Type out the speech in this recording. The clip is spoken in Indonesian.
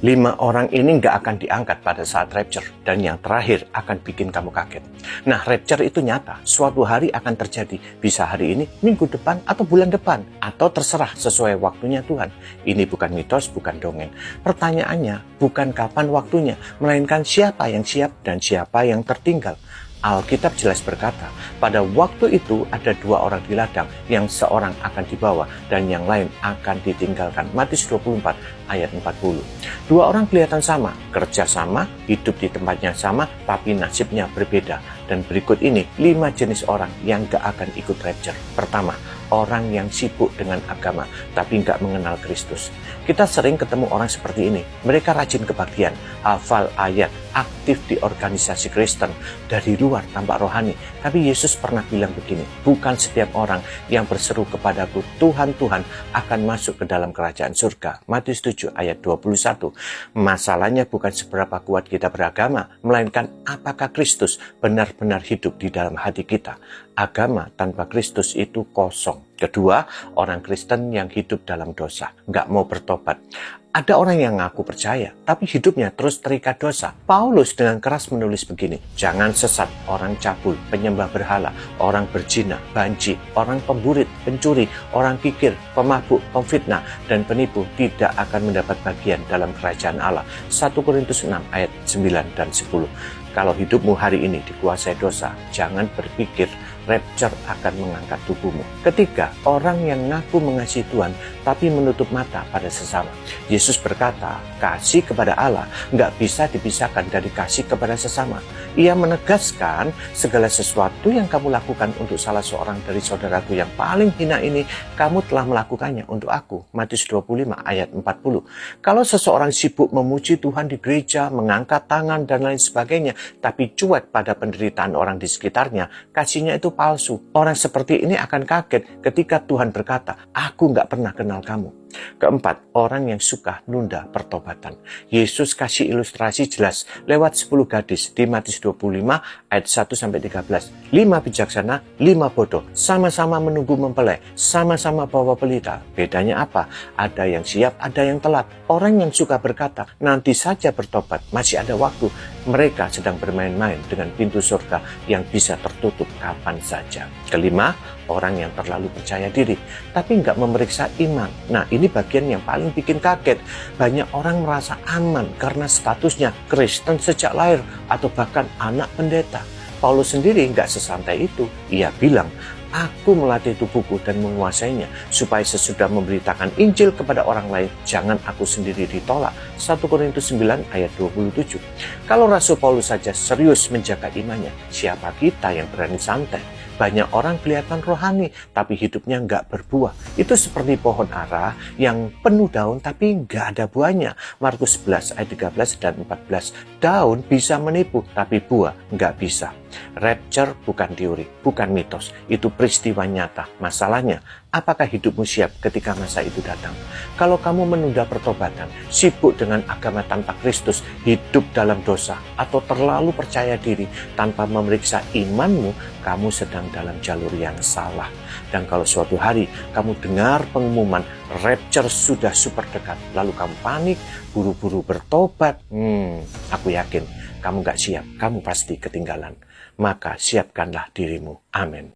5 orang ini nggak akan diangkat pada saat rapture, dan yang terakhir akan bikin kamu kaget. Nah, rapture itu nyata, suatu hari akan terjadi, bisa hari ini, minggu depan, atau bulan depan, atau terserah sesuai waktunya Tuhan. Ini bukan mitos, bukan dongeng. Pertanyaannya bukan kapan waktunya, melainkan siapa yang siap dan siapa yang tertinggal. Alkitab jelas berkata, pada waktu itu ada 2 orang di ladang, yang seorang akan dibawa dan yang lain akan ditinggalkan. Matius 24 ayat 40. 2 orang kelihatan sama, kerja sama, hidup di tempatnya sama, tapi nasibnya berbeda. Dan berikut ini 5 jenis orang yang gak akan ikut rapture. Pertama, orang yang sibuk dengan agama tapi gak mengenal Kristus. Kita sering ketemu orang seperti ini. Mereka rajin kebaktian, hafal ayat, aktif di organisasi Kristen, dari luar tampak rohani. Tapi Yesus pernah bilang begini, bukan setiap orang yang berseru kepadaku, Tuhan, Tuhan, akan masuk ke dalam kerajaan surga. Matius 7 ayat 21. Masalahnya bukan seberapa kuat kita beragama, melainkan apakah Kristus benar-benar hidup di dalam hati kita. Agama tanpa Kristus itu kosong. Kedua, orang Kristen yang hidup dalam dosa, nggak mau bertobat. Ada orang yang ngaku percaya, tapi hidupnya terus terikat dosa. Paulus dengan keras menulis begini, jangan sesat orang cabul, penyembah berhala, orang berzina, banci, orang pemburit, pencuri, orang kikir, pemabuk, pemfitnah, dan penipu tidak akan mendapat bagian dalam kerajaan Allah. 1 Korintus 6 ayat 9 dan 10. Kalau hidupmu hari ini dikuasai dosa, jangan berpikir rapture akan mengangkat tubuhmu. Ketiga, orang yang ngaku mengasihi Tuhan tapi menutup mata pada sesama. Yesus berkata, kasih kepada Allah nggak bisa dipisahkan dari kasih kepada sesama. Ia menegaskan segala sesuatu yang kamu lakukan untuk salah seorang dari saudaraku yang paling hina ini, kamu telah melakukannya untuk aku. Matius 25 ayat 40. Kalau seseorang sibuk memuji Tuhan di gereja, mengangkat tangan dan lain sebagainya, tapi cuek pada penderitaan orang di sekitarnya, kasihnya itu palsu. Orang seperti ini akan kaget ketika Tuhan berkata, aku nggak pernah kenal kamu. Keempat, orang yang suka nunda pertobatan. Yesus kasih ilustrasi jelas lewat 10 gadis di Matius 25 ayat 1-13. 5 bijaksana, 5 bodoh, sama-sama menunggu mempelai, sama-sama bawa pelita. Bedanya apa? Ada yang siap, ada yang telat. Orang yang suka berkata, nanti saja bertobat, masih ada waktu. Mereka sedang bermain-main dengan pintu surga yang bisa tertutup kapan saja. Kelima, orang yang terlalu percaya diri, tapi nggak memeriksa iman. Nah, ini bagian yang paling bikin kaget. Banyak orang merasa aman karena statusnya Kristen sejak lahir atau bahkan anak pendeta. Paulus sendiri nggak sesantai itu. Ia bilang, aku melatih tubuhku dan menguasainya, supaya sesudah memberitakan Injil kepada orang lain, jangan aku sendiri ditolak. 1 Korintus 9 ayat 27. Kalau Rasul Paulus saja serius menjaga imannya, siapa kita yang berani santai? Banyak orang kelihatan rohani, tapi hidupnya nggak berbuah. Itu seperti pohon ara yang penuh daun, tapi nggak ada buahnya. Markus 11 ayat 13 dan 14. Daun bisa menipu, tapi buah nggak bisa. Rapture bukan teori, bukan mitos. Itu peristiwa nyata. Masalahnya, apakah hidupmu siap ketika masa itu datang? Kalau kamu menunda pertobatan, sibuk dengan agama tanpa Kristus, hidup dalam dosa, atau terlalu percaya diri tanpa memeriksa imanmu, kamu sedang dalam jalur yang salah. Dan kalau suatu hari kamu dengar pengumuman rapture sudah super dekat, lalu kamu panik, buru-buru bertobat, aku yakin kamu gak siap, kamu pasti ketinggalan. Maka siapkanlah dirimu. Amin.